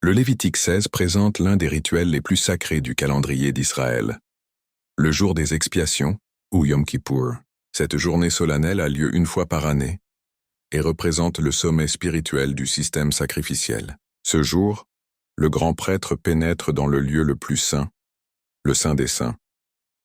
Le Lévitique 16 présente l'un des rituels les plus sacrés du calendrier d'Israël. Le jour des expiations, ou Yom Kippour, cette journée solennelle a lieu une fois par année et représente le sommet spirituel du système sacrificiel. Ce jour, le grand prêtre pénètre dans le lieu le plus saint, le Saint des Saints,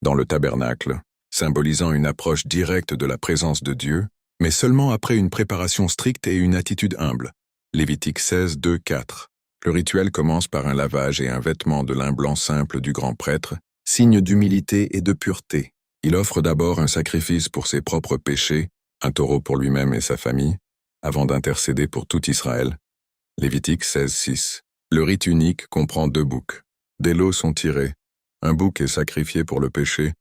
dans le tabernacle, symbolisant une approche directe de la présence de Dieu, mais seulement après une préparation stricte et une attitude humble. Lévitique 16, 2, 4. Le rituel commence par un lavage et un vêtement de lin blanc simple du grand prêtre, signe d'humilité et de pureté. Il offre d'abord un sacrifice pour ses propres péchés, un taureau pour lui-même et sa famille, avant d'intercéder pour tout Israël. Lévitique 16, 6. Le rite unique comprend 2 boucs. Des lots sont tirés. Un bouc est sacrifié pour le péché,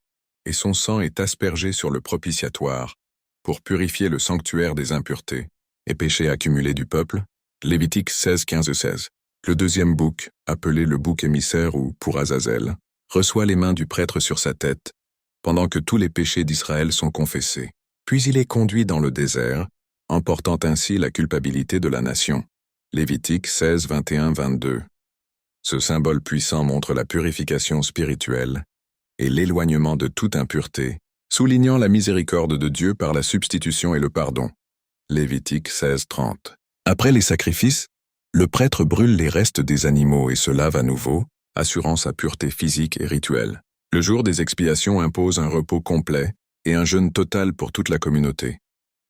et son sang est aspergé sur le propitiatoire, pour purifier le sanctuaire des impuretés et péchés accumulés du peuple. Lévitique 16, 15, 16. Le deuxième bouc, appelé le bouc émissaire ou pour Azazel, reçoit les mains du prêtre sur sa tête, pendant que tous les péchés d'Israël sont confessés. Puis il est conduit dans le désert, emportant ainsi la culpabilité de la nation. Lévitique 16, 21, 22. Ce symbole puissant montre la purification spirituelle et l'éloignement de toute impureté, soulignant la miséricorde de Dieu par la substitution et le pardon. Lévitique 16, 30. Après les sacrifices, le prêtre brûle les restes des animaux et se lave à nouveau, assurant sa pureté physique et rituelle. Le jour des expiations impose un repos complet et un jeûne total pour toute la communauté.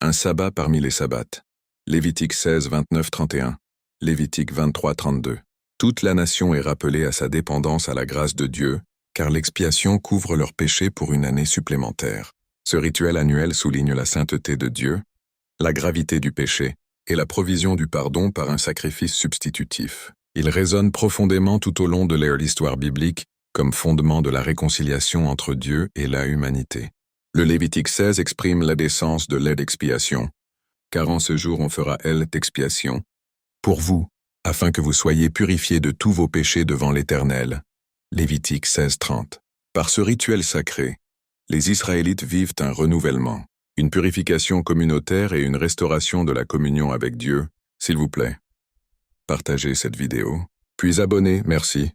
Un sabbat parmi les sabbats. Lévitique 16, 29, 31. Lévitique 23, 32. Toute la nation est rappelée à sa dépendance à la grâce de Dieu, car l'expiation couvre leurs péchés pour une année supplémentaire. Ce rituel annuel souligne la sainteté de Dieu, la gravité du péché et la provision du pardon par un sacrifice substitutif. Il résonne profondément tout au long de l'histoire biblique comme fondement de la réconciliation entre Dieu et la humanité. Le Lévitique 16 exprime la décence de l'aide d'expiation, car en ce jour on fera aile d'expiation pour vous, afin que vous soyez purifiés de tous vos péchés devant l'Éternel. Lévitique 16, 30. Par ce rituel sacré, les Israélites vivent un renouvellement, une purification communautaire et une restauration de la communion avec Dieu. S'il vous plaît, partagez cette vidéo, puis abonnez, merci.